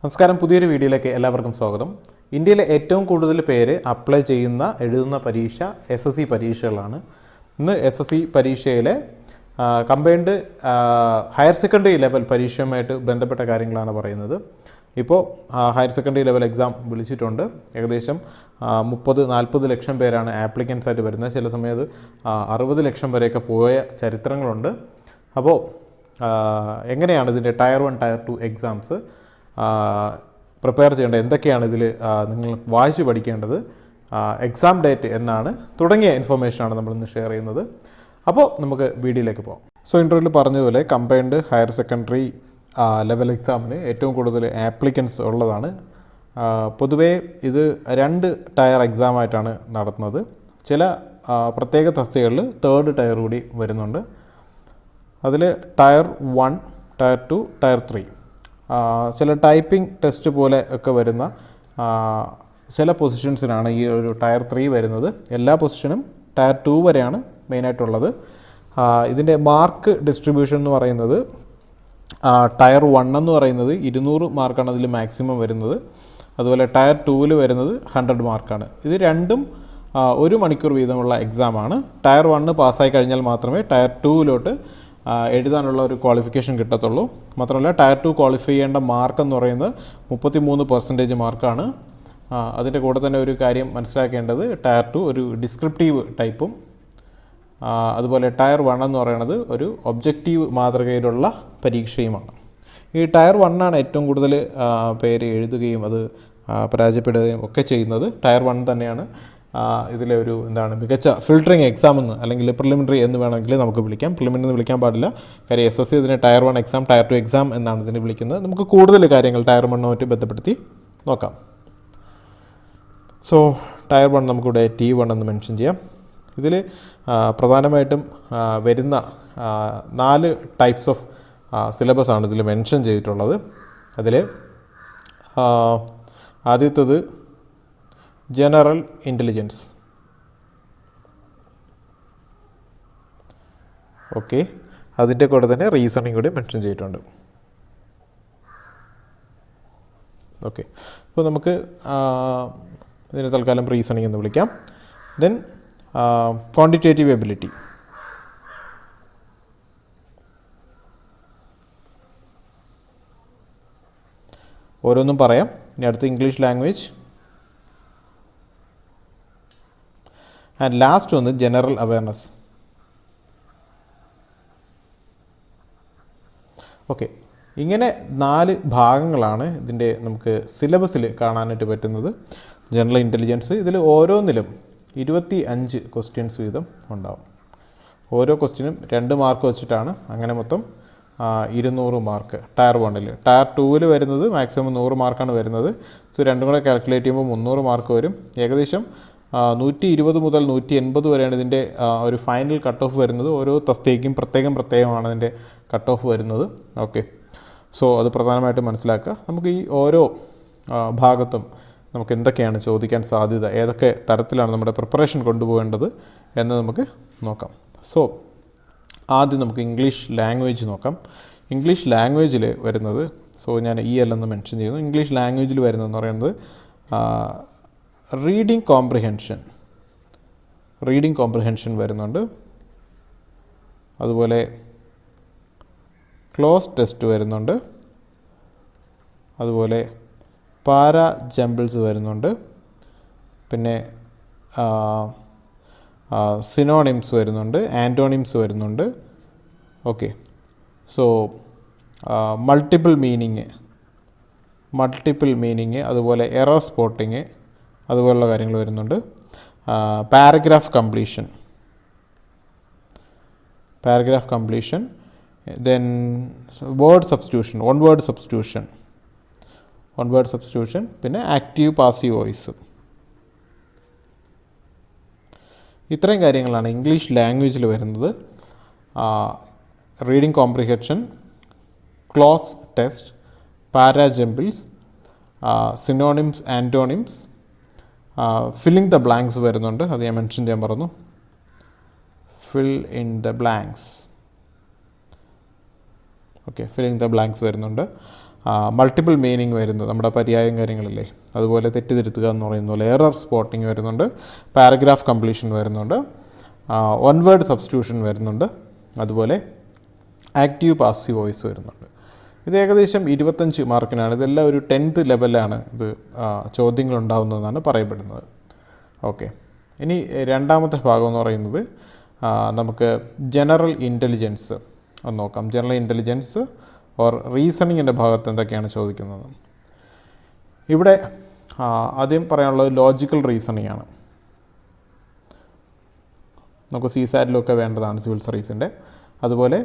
നമസ്കാരം, പുതിയൊരു വീഡിയോയിലേക്ക് എല്ലാവർക്കും സ്വാഗതം. ഇന്ത്യയിലെ ഏറ്റവും കൂടുതൽ പേര് അപ്ലൈ ചെയ്യുന്ന എഴുതുന്ന പരീക്ഷ SSC പരീക്ഷകളാണ്. ഇന്ന് SSC പരീക്ഷയിലെ കമ്പൈൻഡ് ഹയർ സെക്കൻഡറി ലെവൽ പരീക്ഷയുമായിട്ട് ബന്ധപ്പെട്ട കാര്യങ്ങളാണ് പറയുന്നത്. ഇപ്പോൾ ഹയർ സെക്കൻഡറി ലെവൽ എക്സാം വിളിച്ചിട്ടുണ്ട്. ഏകദേശം 30-40 ലക്ഷം പേരാണ് ആപ്ലിക്കൻസ് ആയിട്ട് വരുന്നത്. ചില സമയത്ത് 60 ലക്ഷം വരെയൊക്കെ പോയ ചരിത്രങ്ങളുണ്ട്. അപ്പോൾ എങ്ങനെയാണ് ഇതിൻ്റെ ടയർ 1 ടയർ 2 എക്സാംസ് പ്രിപ്പയർ ചെയ്യേണ്ടത്, എന്തൊക്കെയാണ് ഇതിൽ നിങ്ങൾ വായിച്ച് പഠിക്കേണ്ടത്, എക്സാം ഡേറ്റ് എന്നാണ് തുടങ്ങിയ ഇൻഫർമേഷനാണ് നമ്മളിന്ന് ഷെയർ ചെയ്യുന്നത്. അപ്പോൾ നമുക്ക് വീഡിയോയിലേക്ക് പോകാം. സോ ഇൻ്റർവ്യൂവിൽ പറഞ്ഞതുപോലെ കമ്പൈൻഡ് ഹയർ സെക്കൻഡറി ലെവൽ എക്സാമിന് ഏറ്റവും കൂടുതൽ ആപ്ലിക്കൻസ് ഉള്ളതാണ്. പൊതുവേ ഇത് 2 ടയർ എക്സാമായിട്ടാണ് നടത്തുന്നത്. ചില പ്രത്യേക തസ്തികകളിൽ 3rd ടയർ കൂടി വരുന്നുണ്ട്. അതിൽ ടയർ 1, ടയർ 2, ടയർ 3, ചില ടൈപ്പിംഗ് ടെസ്റ്റ് പോലെ ഒക്കെ വരുന്ന ചില പൊസിഷൻസിനാണ് ഈ ഒരു ടയർ 3 വരുന്നത്. എല്ലാ പൊസിഷനും ടയർ 2 വരെയാണ് മെയിനായിട്ടുള്ളത്. ഇതിൻ്റെ മാർക്ക് ഡിസ്ട്രിബ്യൂഷൻ എന്ന് പറയുന്നത് ടയർ 1 എന്ന് പറയുന്നത് 200 മാർക്കാണ് അതിൽ മാക്സിമം വരുന്നത്. അതുപോലെ ടയർ 2 വരുന്നത് 100 മാർക്കാണ്. ഇത് രണ്ടും 1 മണിക്കൂർ വീതമുള്ള എക്സാമാണ്. ടയർ 1 പാസ്സായി കഴിഞ്ഞാൽ മാത്രമേ ടയർ 2 എഴുതാനുള്ള ഒരു ക്വാളിഫിക്കേഷൻ കിട്ടത്തുള്ളൂ. മാത്രമല്ല ടയർ 2 ക്വാളിഫൈ ചെയ്യേണ്ട മാർക്ക് എന്ന് പറയുന്നത് 33% മാർക്കാണ്. അതിൻ്റെ കൂടെ തന്നെ ഒരു കാര്യം മനസ്സിലാക്കേണ്ടത്, ടയർ 2 ഒരു ഡിസ്ക്രിപ്റ്റീവ് ടൈപ്പും അതുപോലെ ടയർ 1 എന്ന് പറയുന്നത് ഒരു ഒബ്ജക്റ്റീവ് മാതൃകയിലുള്ള പരീക്ഷയുമാണ്. ഈ ടയർ 1 ആണ് ഏറ്റവും കൂടുതൽ പേര് എഴുതുകയും അത് പരാജയപ്പെടുകയും ഒക്കെ ചെയ്യുന്നത്. ടയർ 1 തന്നെയാണ് ഇതിലെ ഒരു മികച്ച ഫിൽട്ടറിങ് എക്സാം എന്ന്, അല്ലെങ്കിൽ പ്രിലിമിനറി എന്ന് വേണമെങ്കിൽ നമുക്ക് വിളിക്കാം. പ്രിലിമിനറി എന്ന് വിളിക്കാൻ പാടില്ല, കാര്യം SSC ഇതിനെ ടയർ 1 എക്സാം, ടയർ 2 എക്സാം എന്നാണ് ഇതിനെ വിളിക്കുന്നത്. നമുക്ക് കൂടുതൽ കാര്യങ്ങൾ ടയർ 1 ബന്ധപ്പെടുത്തി നോക്കാം. സോ ടയർ 1 നമുക്കിവിടെ T1 എന്ന് മെൻഷൻ ചെയ്യാം. ഇതിൽ പ്രധാനമായിട്ടും വരുന്ന 4 ടൈപ്സ് ഓഫ് സിലബസ് ആണ് ഇതിൽ മെൻഷൻ ചെയ്തിട്ടുള്ളത്. അതിൽ ആദ്യത്തേത് ജനറൽ ഇൻ്റലിജൻസ്. ഓക്കെ, അതിൻ്റെ കൂടെ തന്നെ റീസണിങ് കൂടി മെൻഷൻ ചെയ്തിട്ടുണ്ട്. ഓക്കെ, അപ്പോൾ നമുക്ക് ഇതിന് തൽക്കാലം റീസണിങ് എന്ന് വിളിക്കാം. ദെൻ ക്വാണ്ടിറ്റേറ്റീവ് എബിലിറ്റി, ഓരോന്നും പറയാം. ഇനി അടുത്ത് ഇംഗ്ലീഷ് ലാംഗ്വേജ്, ആൻഡ് ലാസ്റ്റ് ഒന്ന് ജനറൽ അവയർനെസ്. ഓക്കെ, ഇങ്ങനെ 4 ഭാഗങ്ങളാണ് ഇതിൻ്റെ നമുക്ക് സിലബസിൽ കാണാനായിട്ട് പറ്റുന്നത്. ജനറൽ ഇൻ്റലിജൻസ്, ഇതിൽ ഓരോന്നിലും 25 ക്വസ്റ്റ്യൻസ് വീതം ഉണ്ടാവും. ഓരോ ക്വസ്റ്റ്യനും 2 മാർക്ക് വെച്ചിട്ടാണ്. അങ്ങനെ മൊത്തം 200 മാർക്ക് ടയർ 1. ടയർ 2 വരുന്നത് മാക്സിമം 100 മാർക്കാണ് വരുന്നത്. സോ രണ്ടും കൂടെ കാൽക്കുലേറ്റ് ചെയ്യുമ്പോൾ 300 മാർക്ക് വരും. ഏകദേശം 120 മുതൽ 180 വരെയാണ് ഇതിൻ്റെ ഒരു ഫൈനൽ കട്ട് ഓഫ് വരുന്നത്. ഓരോ തസ്തികയ്ക്കും പ്രത്യേകമാണ് ഇതിൻ്റെ കട്ട് ഓഫ് വരുന്നത്. ഓക്കെ, സോ അത് പ്രധാനമായിട്ടും മനസ്സിലാക്കുക. നമുക്ക് ഈ ഓരോ ഭാഗത്തും നമുക്ക് എന്തൊക്കെയാണ് ചോദിക്കാൻ സാധ്യത, ഏതൊക്കെ തരത്തിലാണ് നമ്മുടെ പ്രിപ്പറേഷൻ കൊണ്ടുപോകേണ്ടത് എന്ന് നമുക്ക് നോക്കാം. സോ ആദ്യം നമുക്ക് ഇംഗ്ലീഷ് ലാംഗ്വേജ് നോക്കാം. ഇംഗ്ലീഷ് ലാംഗ്വേജിൽ വരുന്നത്, സോ ഞാൻ EL എന്ന് മെൻഷൻ ചെയ്യുന്നു. ഇംഗ്ലീഷ് ലാംഗ്വേജിൽ വരുന്നതെന്ന് പറയുന്നത് റീഡിംഗ് കോംപ്രിഹെൻഷൻ വരുന്നുണ്ട്. അതുപോലെ ക്ലോസ് ടെസ്റ്റ് വരുന്നുണ്ട്. അതുപോലെ പാരാ ജംബിൾസ് വരുന്നുണ്ട്. പിന്നെ സിനോണിംസ് വരുന്നുണ്ട്, ആൻറ്റോണിംസ് വരുന്നുണ്ട്. ഓക്കെ, സോ മൾട്ടിപ്പിൾ മീനിങ്, അതുപോലെ എറർ സ്പോട്ടിങ്, അതുപോലുള്ള കാര്യങ്ങൾ വരുന്നുണ്ട്. Paragraph completion, then one word substitution, പിന്നെ ആക്റ്റീവ് പാസീവ് വോയിസ്. ഇത്രയും കാര്യങ്ങളാണ് ഇംഗ്ലീഷ് ലാംഗ്വേജിൽ വരുന്നത്. Reading comprehension, cloze test, para jumbles, synonyms, antonyms, filling the blanks വരുന്നുണ്ട്. അത് ഞാൻ മെൻഷൻ ചെയ്യാൻ പറഞ്ഞു. Fill in the blanks. Okay, filling the blanks വരുന്നുണ്ട്. മൾട്ടിപ്പിൾ മീനിങ് വരുന്നത്, നമ്മുടെ പര്യായം കാര്യങ്ങളില്ലേ, അതുപോലെ തെറ്റിതിരുത്തുക എന്ന് പറയുന്ന പോലെ എറർ സ്പോട്ടിങ് വരുന്നുണ്ട്, പാരഗ്രാഫ് കംപ്ലീഷൻ വരുന്നുണ്ട്, വൺ വേർഡ് സബ്സ്റ്റിറ്റ്യൂഷൻ വരുന്നുണ്ട്, അതുപോലെ ആക്റ്റീവ് പാസീവ് വോയിസ് വരുന്നുണ്ട്. ഇത് ഏകദേശം 25 മാർക്കിനാണ്. ഇതെല്ലാം ഒരു 10th ലെവലാണ് ഇത് ചോദ്യങ്ങൾ ഉണ്ടാകുന്നതെന്നാണ് പറയപ്പെടുന്നത്. ഓക്കെ, ഇനി രണ്ടാമത്തെ ഭാഗം എന്ന് പറയുന്നത് നമുക്ക് ജനറൽ ഇൻ്റലിജൻസ് ഒന്ന് നോക്കാം. ജനറൽ ഇൻ്റലിജൻസ് ഓർ റീസണിങ്ങിൻ്റെ ഭാഗത്ത് എന്തൊക്കെയാണ് ചോദിക്കുന്നത്. ഇവിടെ ആദ്യം പറയാനുള്ളത് ലോജിക്കൽ റീസണിങ് ആണ്. നമുക്ക് CSAT-ലൊക്കെ വേണ്ടതാണ്, സിവിൽ സർവീസിൻ്റെ. അതുപോലെ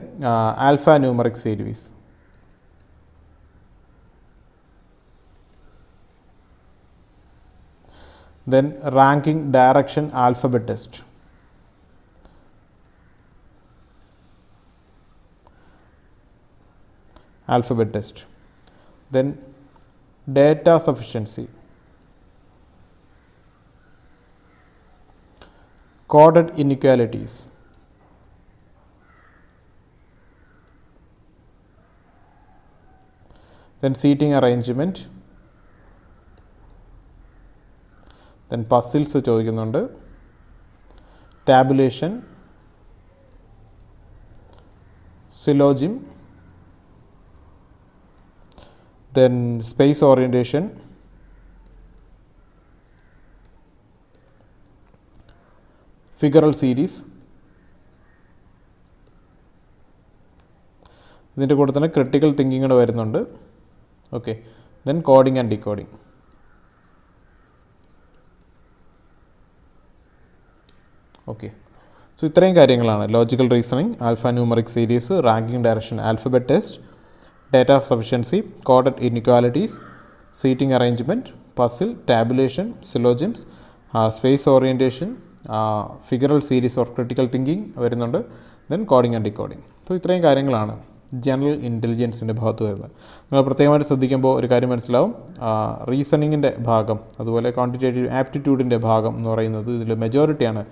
alpha numeric series, then ranking direction alphabet test, then data sufficiency, coded inequalities, then seating arrangement, then puzzles ചോദിക്കുന്നുണ്ട്, tabulation, syllogism, then space orientation, figural series, ഇതിൻ്റെ കൂടെ തന്നെ ക്രിട്ടിക്കൽ തിങ്കിങ് വരുന്നുണ്ട്. Okay, then coding and decoding. Okay, so ഇത്രയും കാര്യങ്ങളാണ് logical reasoning, alpha numeric series, ranking direction alphabet test, data of sufficiency, coded inequalities, seating arrangement, puzzle, tabulation, syllogisms, space orientation, figural series or critical thinking വരുന്നുണ്ട്, then coding and decoding. So ഇത്രയും കാര്യങ്ങളാണ് general ഇൻ്റലിജൻസിൻ്റെ ഭാഗത്ത് വരുന്നത്. നിങ്ങൾ പ്രത്യേകമായിട്ട് ശ്രദ്ധിക്കുമ്പോൾ ഒരു കാര്യം മനസ്സിലാവും, റീസണിങ്ങിൻ്റെ ഭാഗം അതുപോലെ ക്വാണ്ടിറ്റേറ്റീവ് ആപ്റ്റിറ്റ്യൂഡിൻ്റെ ഭാഗം എന്ന് പറയുന്നത് ഇതിൽ മെജോറിറ്റിയാണ്.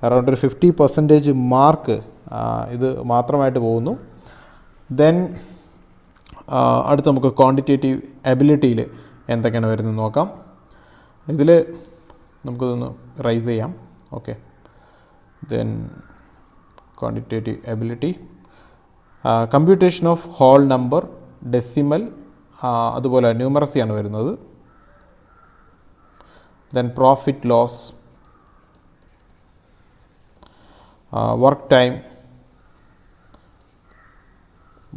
അറൗണ്ട് ഒരു 50% മാർക്ക് ഇത് മാത്രമായിട്ട് പോകുന്നു. ദെൻ അടുത്ത് നമുക്ക് ക്വാണ്ടിറ്റേറ്റീവ് എബിലിറ്റിയിൽ എന്തൊക്കെയാണ് വരുന്നത് നോക്കാം. ഇതിൽ നമുക്കിതൊന്ന് റൈസ് ചെയ്യാം. Okay, then quantitative ability, computation of whole number, decimal, അതുപോലെ ന്യൂമറസിയാണ് വരുന്നത്. Then profit loss, work time,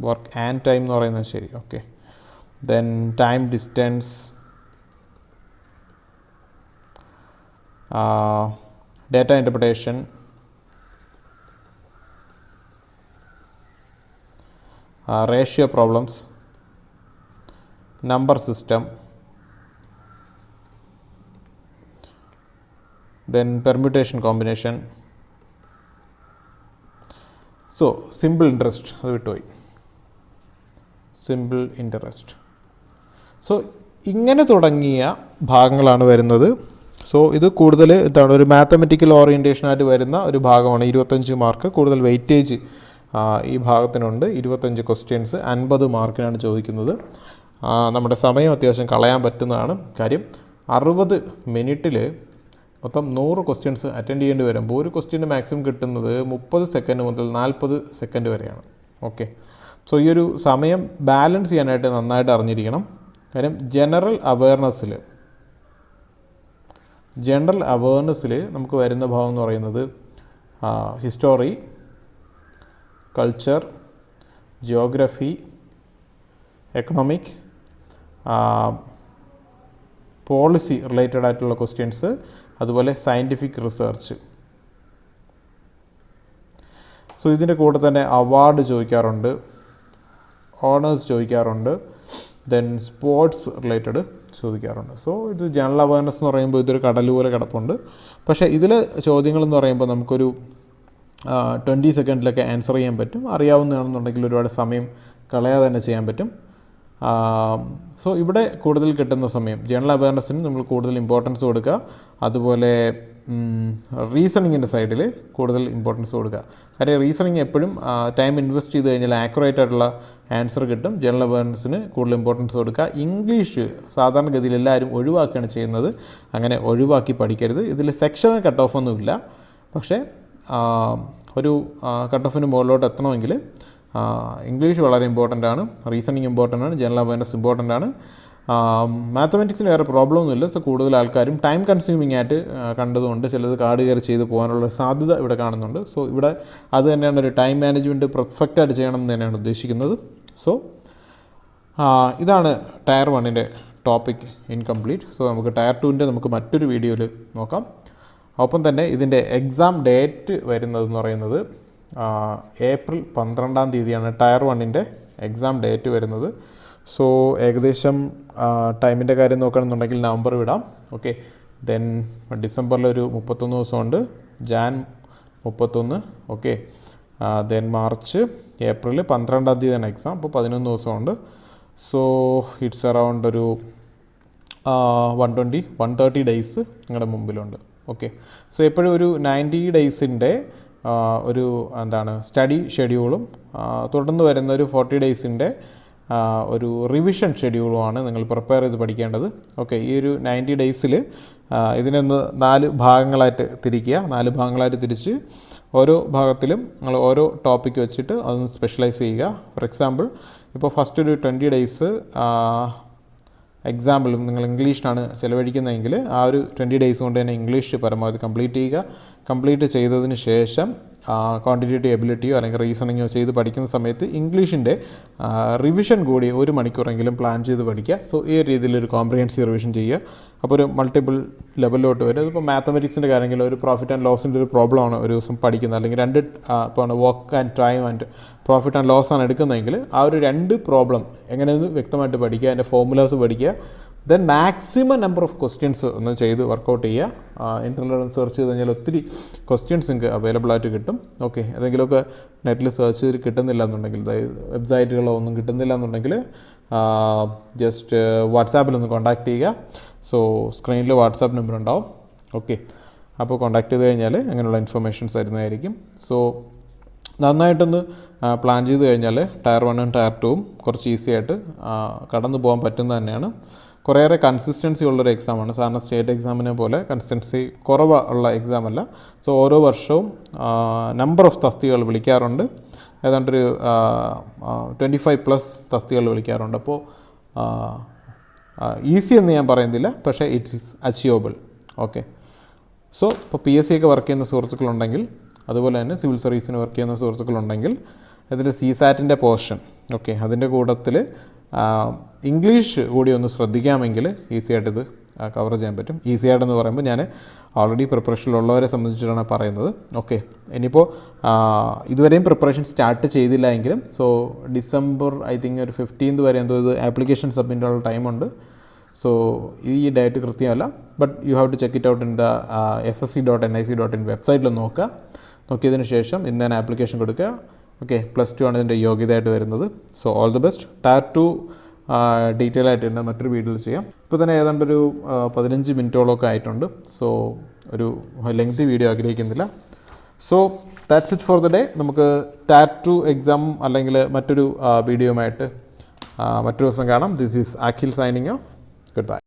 work and time എന്ന് പറയുന്നത് ശരി. Okay, then time distance, data interpretation, ratio problems, number system, then permutation combination. So simple interest അത് വിട്ടുപോയി, simple interest. So ഇങ്ങനെ തുടങ്ങിയ ഭാഗങ്ങളാണ് വരുന്നത്. സോ ഇത് കൂടുതൽ എന്താണ് ഒരു മാത്തമെറ്റിക്കൽ ഓറിയൻറ്റേഷനായിട്ട് വരുന്ന ഒരു ഭാഗമാണ്. 25 മാർക്ക് കൂടുതൽ വെയിറ്റേജ് ഈ ഭാഗത്തിനുണ്ട്. 25 ക്വസ്റ്റ്യൻസ് 50 മാർക്കിനാണ് ചോദിക്കുന്നത്. നമ്മുടെ സമയം അത്യാവശ്യം കളയാൻ പറ്റുന്നതാണ്. കാര്യം 60 മിനിറ്റിൽ മൊത്തം 100 ക്വസ്റ്റ്യൻസ് അറ്റൻഡ് ചെയ്യേണ്ടി വരുമ്പോൾ ഒരു ക്വസ്റ്റ്യന് മാക്സിമം കിട്ടുന്നത് 30 സെക്കൻഡ് മുതൽ 40 സെക്കൻഡ് വരെയാണ്. ഓക്കെ, സോ ഈ ഒരു സമയം ബാലൻസ് ചെയ്യാനായിട്ട് നന്നായിട്ട് അറിഞ്ഞിരിക്കണം. കാര്യം ജനറൽ അവയർനെസ്സിൽ നമുക്ക് വരുന്ന ഭാഗം എന്ന് പറയുന്നത് history, culture, geography, economic, policy related ആയിട്ടുള്ള ക്വസ്റ്റ്യൻസ്, അതുപോലെ സയൻറ്റിഫിക് റിസർച്ച്. സോ ഇതിൻ്റെ കൂടെ തന്നെ അവാർഡ് ചോദിക്കാറുണ്ട്, ഓണേഴ്സ് ചോദിക്കാറുണ്ട്, ദെൻ സ്പോർട്സ് റിലേറ്റഡ് ചോദിക്കാറുണ്ട്. സോ ഇത് ജനറൽ അവയർനെസ് എന്ന് പറയുമ്പോൾ ഇതൊരു കടൽ പോലെ കിടപ്പുണ്ട്. പക്ഷേ ഇതിൽ ചോദ്യങ്ങളെന്ന് പറയുമ്പോൾ നമുക്കൊരു 20 സെക്കൻഡിലൊക്കെ ആൻസർ ചെയ്യാൻ പറ്റും. അറിയാവുന്നതാണെന്നുണ്ടെങ്കിൽ ഒരുപാട് സമയം കളയാതെ തന്നെ ചെയ്യാൻ പറ്റും. സോ ഇവിടെ കൂടുതൽ കിട്ടുന്ന സമയം ജനറൽ അവയർനെസ്സിന് നമ്മൾ കൂടുതൽ ഇമ്പോർട്ടൻസ് കൊടുക്കുക. അതുപോലെ റീസണിങ്ങിൻ്റെ സൈഡിൽ കൂടുതൽ ഇമ്പോർട്ടൻസ് കൊടുക്കുക. കാര്യം റീസണിങ് എപ്പോഴും ടൈം ഇൻവെസ്റ്റ് ചെയ്ത് കഴിഞ്ഞാൽ ആക്യുറേറ്റ് ആയിട്ടുള്ള ആൻസർ കിട്ടും. ജനറൽ അവയർനെസ്സിന് കൂടുതൽ ഇമ്പോർട്ടൻസ് കൊടുക്കുക. ഇംഗ്ലീഷ് സാധാരണഗതിയിൽ എല്ലാവരും ഒഴിവാക്കുകയാണ് ചെയ്യുന്നത്. അങ്ങനെ ഒഴിവാക്കി പഠിക്കരുത്. ഇതിൽ സെക്ഷൻ കട്ട് ഓഫ് ഒന്നുമില്ല. പക്ഷേ ഒരു കട്ട് ഓഫിന് മുകളിലോട്ട് എത്തണമെങ്കിൽ ഇംഗ്ലീഷ് വളരെ ഇമ്പോർട്ടൻ്റ് ആണ്, റീസണിങ് ഇമ്പോർട്ടൻ്റ് ആണ്, ജനറൽ അവയർനെസ് ഇമ്പോർട്ടൻ്റ് ആണ്. മാത്തമാറ്റിക്സിന് വേറെ പ്രോബ്ലം ഒന്നുമില്ല. സോ കൂടുതൽ ആൾക്കാരും ടൈം കൺസ്യൂമിങ് ആയിട്ട് കണ്ടതുകൊണ്ട് ചിലത് കാർഡ് കയറി ചെയ്ത് പോകാനുള്ള സാധ്യത ഇവിടെ കാണുന്നുണ്ട്. സോ ഇവിടെ അത് തന്നെയാണ് ഒരു ടൈം മാനേജ്മെൻറ്റ് പെർഫെക്റ്റായിട്ട് ചെയ്യണം എന്ന് തന്നെയാണ് ഉദ്ദേശിക്കുന്നത്. സോ ഇതാണ് ടയർ 1ൻ്റെ ടോപ്പിക് ഇൻകംപ്ലീറ്റ്. സോ നമുക്ക് ടയർ 2ൻ്റെ നമുക്ക് മറ്റൊരു വീഡിയോയിൽ നോക്കാം. ഒപ്പം തന്നെ ഇതിൻ്റെ എക്സാം ഡേറ്റ് വരുന്നതെന്ന് പറയുന്നത് ഏപ്രിൽ 12 ടയർ 1ൻ്റെ എക്സാം ഡേറ്റ് വരുന്നത്. സോ ഏകദേശം ടൈമിൻ്റെ കാര്യം നോക്കുകയാണെന്നുണ്ടെങ്കിൽ നവംബർ വിടാം. ഓക്കെ, ദെൻ ഡിസംബറിലൊരു 31 ദിവസമുണ്ട്, Jan 31, okay, then March, April 12 exam, അപ്പോൾ 11 ദിവസമുണ്ട്. സോ ഇറ്റ്സ് അറൗണ്ട് ഒരു 130 ഡേയ്സ് നിങ്ങളുടെ മുമ്പിലുണ്ട്. ഓക്കെ, സോ എപ്പോഴും ഒരു 90 ഡേയ്സിൻ്റെ ഒരു സ്റ്റഡി ഷെഡ്യൂളും തുടർന്ന് വരുന്ന ഒരു 40 ഡേയ്സിൻ്റെ ഒരു റിവിഷൻ ഷെഡ്യൂളുമാണ് നിങ്ങൾ പ്രിപ്പയർ ചെയ്ത് പഠിക്കേണ്ടത്. ഓക്കെ, ഈ ഒരു 90 ഡേയ്സിൽ ഇതിനൊന്ന് 4 ഭാഗങ്ങളായിട്ട് തിരിക്കുക. 4 ഭാഗങ്ങളായിട്ട് തിരിച്ച് ഓരോ ഭാഗത്തിലും നിങ്ങൾ ഓരോ ടോപ്പിക്ക് വെച്ചിട്ട് അതൊന്ന് സ്പെഷ്യലൈസ് ചെയ്യുക. ഫോർ എക്സാമ്പിൾ, ഇപ്പോൾ ഫസ്റ്റ് ഒരു 20 ഡേയ്സ് എക്സാമ്പിളും നിങ്ങൾ ഇംഗ്ലീഷിനാണ് ചിലവഴിക്കുന്നതെങ്കിൽ ആ ഒരു 20 ഡേയ്സ് കൊണ്ട് തന്നെ ഇംഗ്ലീഷ് പരമാവധി കംപ്ലീറ്റ് ചെയ്യുക. കംപ്ലീറ്റ് ചെയ്തതിന് ശേഷം ക്വാണ്ടിറ്റേറ്റീവ് എബിലിറ്റിയോ അല്ലെങ്കിൽ റീസണിങ്ങോ ചെയ്ത് പഠിക്കുന്ന സമയത്ത് ഇംഗ്ലീഷിൻ്റെ റിവിഷൻ കൂടി 1 മണിക്കൂറെങ്കിലും പ്ലാൻ ചെയ്ത് പഠിക്കുക. സോ ഈ രീതിയിലൊരു കോംപ്രിഹെൻസീവ് റിവിഷൻ ചെയ്യുക. അപ്പോൾ ഒരു മൾട്ടിപ്പിൾ ലെവലിലോട്ട് വരും. ഇതിപ്പോൾ മാത്തമെറ്റിക്സിൻ്റെ കാര്യമെങ്കിൽ ഒരു പ്രോഫിറ്റ് ആൻഡ് ലോസിൻ്റെ ഒരു പ്രോബ്ലമാണ് ഒരു ദിവസം പഠിക്കുന്നത്, അല്ലെങ്കിൽ 2 ഇപ്പോൾ work and time and profit and loss ആണ് എടുക്കുന്നതെങ്കിൽ ആ ഒരു 2 പ്രോബ്ലം എങ്ങനെയെന്ന് വ്യക്തമായിട്ട് പഠിക്കുക, അതിൻ്റെ ഫോർമുലാസ് പഠിക്കുക. Then maximum number of questions ഒന്ന് ചെയ്ത് വർക്കൗട്ട് ചെയ്യുക. ഇൻ്റർനെറ്റ് സെർച്ച് ചെയ്ത് കഴിഞ്ഞാൽ ഒത്തിരി ക്വസ്റ്റ്യൻസ് നിങ്ങൾക്ക് അവൈലബിൾ ആയിട്ട് കിട്ടും. ഓക്കെ, ഏതെങ്കിലുമൊക്കെ നെറ്റിൽ സെർച്ച് ചെയ്ത് കിട്ടുന്നില്ല എന്നുണ്ടെങ്കിൽ, വെബ്സൈറ്റുകളോ ഒന്നും കിട്ടുന്നില്ല എന്നുണ്ടെങ്കിൽ ജസ്റ്റ് വാട്സാപ്പിലൊന്ന് കോൺടാക്റ്റ് ചെയ്യുക. സോ സ്ക്രീനിൽ വാട്സാപ്പ് നമ്പർ ഉണ്ടാവും. ഓക്കെ, അപ്പോൾ കോൺടാക്റ്റ് ചെയ്ത് കഴിഞ്ഞാൽ അങ്ങനെയുള്ള ഇൻഫർമേഷൻസ് തരുന്നതായിരിക്കും. സോ നന്നായിട്ടൊന്ന് പ്ലാൻ ചെയ്ത് കഴിഞ്ഞാൽ ടയർ 1ഉം ടയർ 2ഉം കുറച്ച് ഈസി ആയിട്ട് കടന്നു പോകാൻ പറ്റുന്നത് തന്നെയാണ്. കുറേയേറെ കൺസിസ്റ്റൻസി ഉള്ളൊരു എക്സാമാണ്. സാധാരണ സ്റ്റേറ്റ് എക്സാമിനെ പോലെ കൺസിസ്റ്റൻസി കുറവുള്ള എക്സാം അല്ല. സോ ഓരോ വർഷവും നമ്പർ ഓഫ് തസ്തികകൾ വിളിക്കാറുണ്ട്. ഏതാണ്ടൊരു 25+ തസ്തികകൾ വിളിക്കാറുണ്ട്. അപ്പോൾ ഈസി എന്ന് ഞാൻ പറയുന്നില്ല, പക്ഷേ it's is achievable. Okay, so ഇപ്പോൾ PSC ഒക്കെ വർക്ക് ചെയ്യുന്ന സുഹൃത്തുക്കളുണ്ടെങ്കിൽ, അതുപോലെ തന്നെ സിവിൽ സർവീസിന് വർക്ക് ചെയ്യുന്ന സുഹൃത്തുക്കളുണ്ടെങ്കിൽ ഇതിൻ്റെ CSATൻ്റെ പോർഷൻ, ഓക്കെ, അതിൻ്റെ കൂട്ടത്തിൽ ഇംഗ്ലീഷ് കൂടി ഒന്ന് ശ്രദ്ധിക്കാമെങ്കിൽ ഈസി ആയിട്ടിത് കവർ ചെയ്യാൻ പറ്റും. ഈസി ആയിട്ടെന്ന് പറയുമ്പോൾ ഞാൻ ഓൾറെഡി പ്രിപ്പറേഷനിലുള്ളവരെ സംബന്ധിച്ചിട്ടാണ് പറയുന്നത്. ഓക്കെ, ഇനിയിപ്പോൾ ഇതുവരെയും പ്രിപ്പറേഷൻ സ്റ്റാർട്ട് ചെയ്തില്ല എങ്കിലും സോ ഡിസംബർ ഐ തിങ്ക് ഒരു 15th വരെ എന്തോ ഇത് ആപ്ലിക്കേഷൻ സബ്മിറ്റ് ഉള്ള ടൈമുണ്ട്. സോ ഈ ഡേറ്റ് കൃത്യമല്ല, but you have to check it out in the ssc.nic.in വെബ്സൈറ്റിൽ നോക്കുക. നോക്കിയതിന് ശേഷം ഇന്ന് തന്നെ ആപ്ലിക്കേഷൻ കൊടുക്കുക. ഓക്കെ, +2 ആണ് ഇതിൻ്റെ യോഗ്യതയായിട്ട് വരുന്നത്. So all the best. Tier 2 detail ആയിട്ട് തന്നെ മറ്റൊരു വീഡിയോയിൽ ചെയ്യാം. ഇപ്പോൾ തന്നെ ഏതാണ്ടൊരു 15 മിനിറ്റോളമൊക്കെ ആയിട്ടുണ്ട്. സോ ഒരു ലെങ്തി വീഡിയോ ആഗ്രഹിക്കുന്നില്ല. So that's it for the day. നമുക്ക് ടയർ 2 എക്സാം അല്ലെങ്കിൽ മറ്റൊരു വീഡിയോയുമായിട്ട് മറ്റൊരു ദിവസം കാണാം. This is Akhil signing off. Good bye.